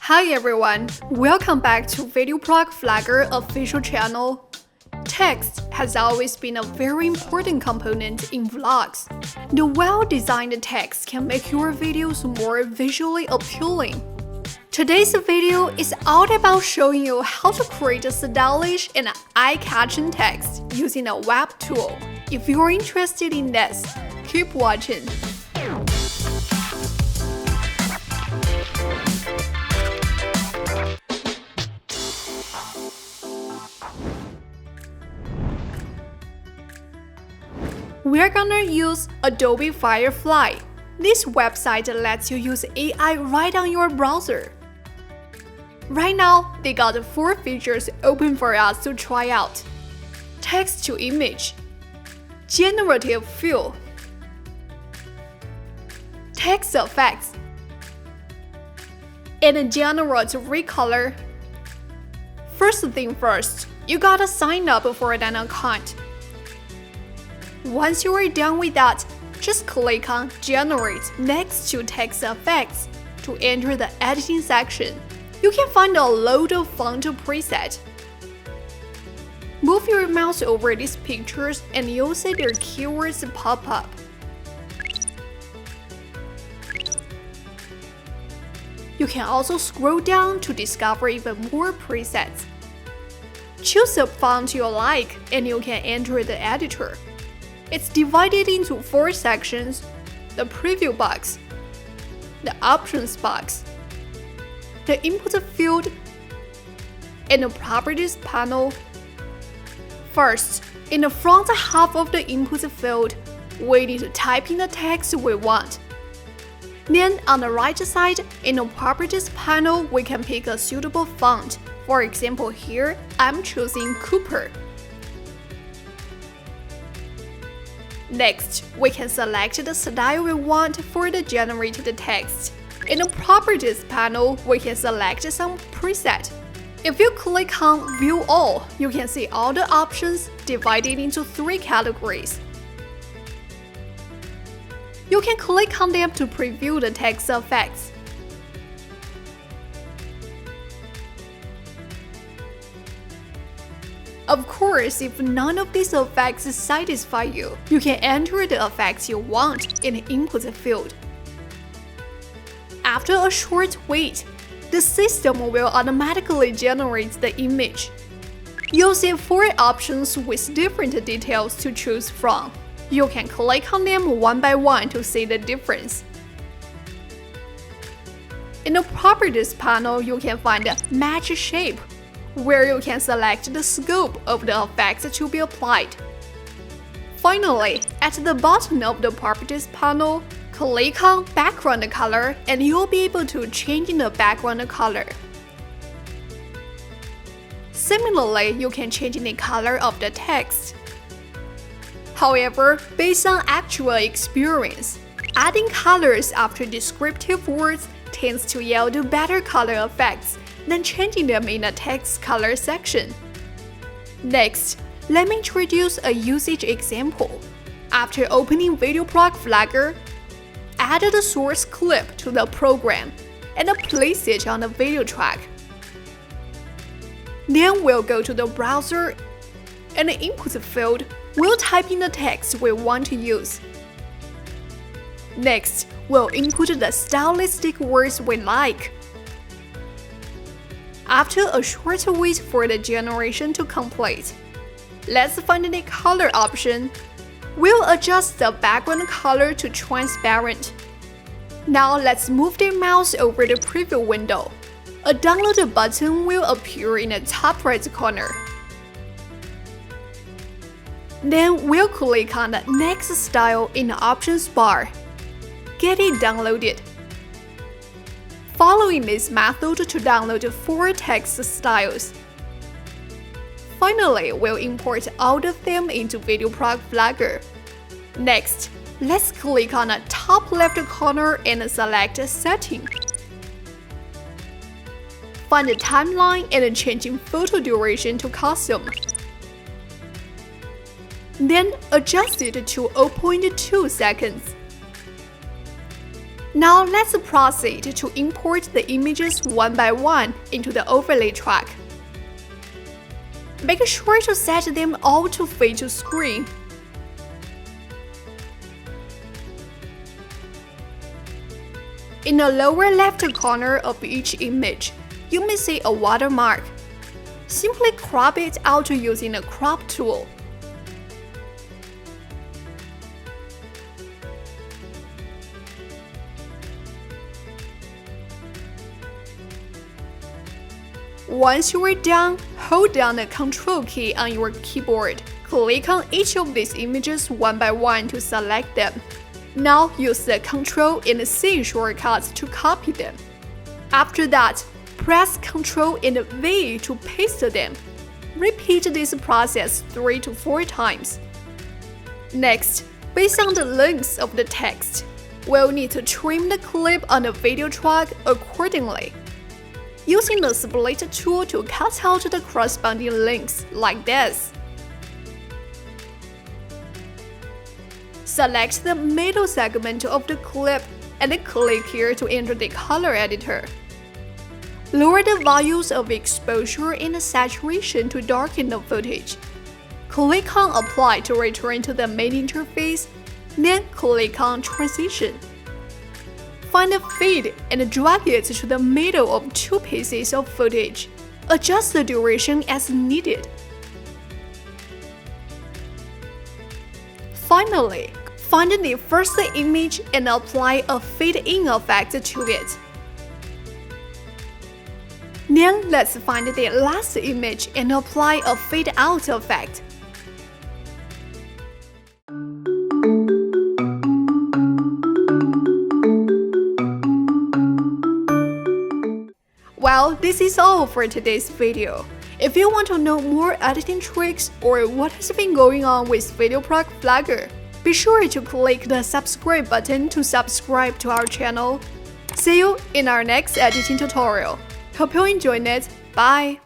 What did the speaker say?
Hi everyone, welcome back to VideoProc Flagger official channel. Text has always been a very important component in vlogs. The well-designed text can make your videos more visually appealing. Today's video is all about showing you how to create a stylish and eye-catching text using a web tool. If you're interested in this, keep watching. We're gonna use Adobe Firefly. This website lets you use AI right on your browser. Right now, they got 4 features open for us to try out. Text to image, generative fill, text effects, and generate recolor. First thing first, you gotta sign up for an account. Once you are done with that, just click on Generate next to Text Effects to enter the editing section. You can find a load of font preset. Move your mouse over these pictures and you'll see their keywords pop up. You can also scroll down to discover even more presets. Choose a font you like and you can enter the editor. It's divided into 4 sections: the preview box, the options box, the input field, and the properties panel. First, in the front half of the input field, we need to type in the text we want. Then on the right side, in the properties panel, we can pick a suitable font. For example, here, I'm choosing Cooper. Next, we can select the style we want for the generated text. In the Properties panel, we can select some preset. If you click on View All, you can see all the options divided into 3 categories. You can click on them to preview the text effects. Of course, if none of these effects satisfy you, you can enter the effects you want in the input field. After a short wait, the system will automatically generate the image. You'll see 4 options with different details to choose from. You can click on them one by one to see the difference. In the Properties panel, you can find Match Shape, where you can select the scope of the effects to be applied. Finally, at the bottom of the Properties panel, click on Background Color and you'll be able to change the background color. Similarly, you can change the color of the text. However, based on actual experience, adding colors after descriptive words tends to yield better color effects than changing them in the text color section. Next, let me introduce a usage example. After opening VideoProc Flagger, add the source clip to the program and place it on the video track. Then we'll go to the browser and the input field, we'll type in the text we want to use. Next, we'll input the stylistic words we like. After a short wait for the generation to complete, let's find the color option. We'll adjust the background color to transparent. Now let's move the mouse over the preview window. A download button will appear in the top right corner. Then we'll click on the Next Style in the options bar. Get it downloaded. Following this method to download 4 text styles. Finally, we'll import all of them into VideoProc Flagger. Next, let's click on the top left corner and select Setting. Find the timeline and changing photo duration to custom. Then adjust it to 0.2 seconds. Now let's proceed to import the images one by one into the overlay track. Make sure to set them all to fit to screen. In the lower left corner of each image, you may see a watermark. Simply crop it out using the crop tool. Once you are done, hold down the Ctrl key on your keyboard. Click on each of these images one by one to select them. Now use the Ctrl and C shortcuts to copy them. After that, press Ctrl and V to paste them. Repeat this process 3 to 4 times. Next, based on the length of the text, we'll need to trim the clip on the VideoProc accordingly. Using the split tool to cut out the corresponding lengths like this. Select the middle segment of the clip and click here to enter the color editor. Lower the values of exposure and saturation to darken the footage. Click on Apply to return to the main interface, then click on Transition. Find the feed and drag it to the middle of 2 pieces of footage. Adjust the duration as needed. Finally, find the first image and apply a fade-in effect to it. Then let's find the last image and apply a fade-out effect. Well, this is all for today's video. If you want to know more editing tricks or what has been going on with VideoProc Flagger, be sure to click the subscribe button to subscribe to our channel. See you in our next editing tutorial. Hope you enjoyed it. Bye!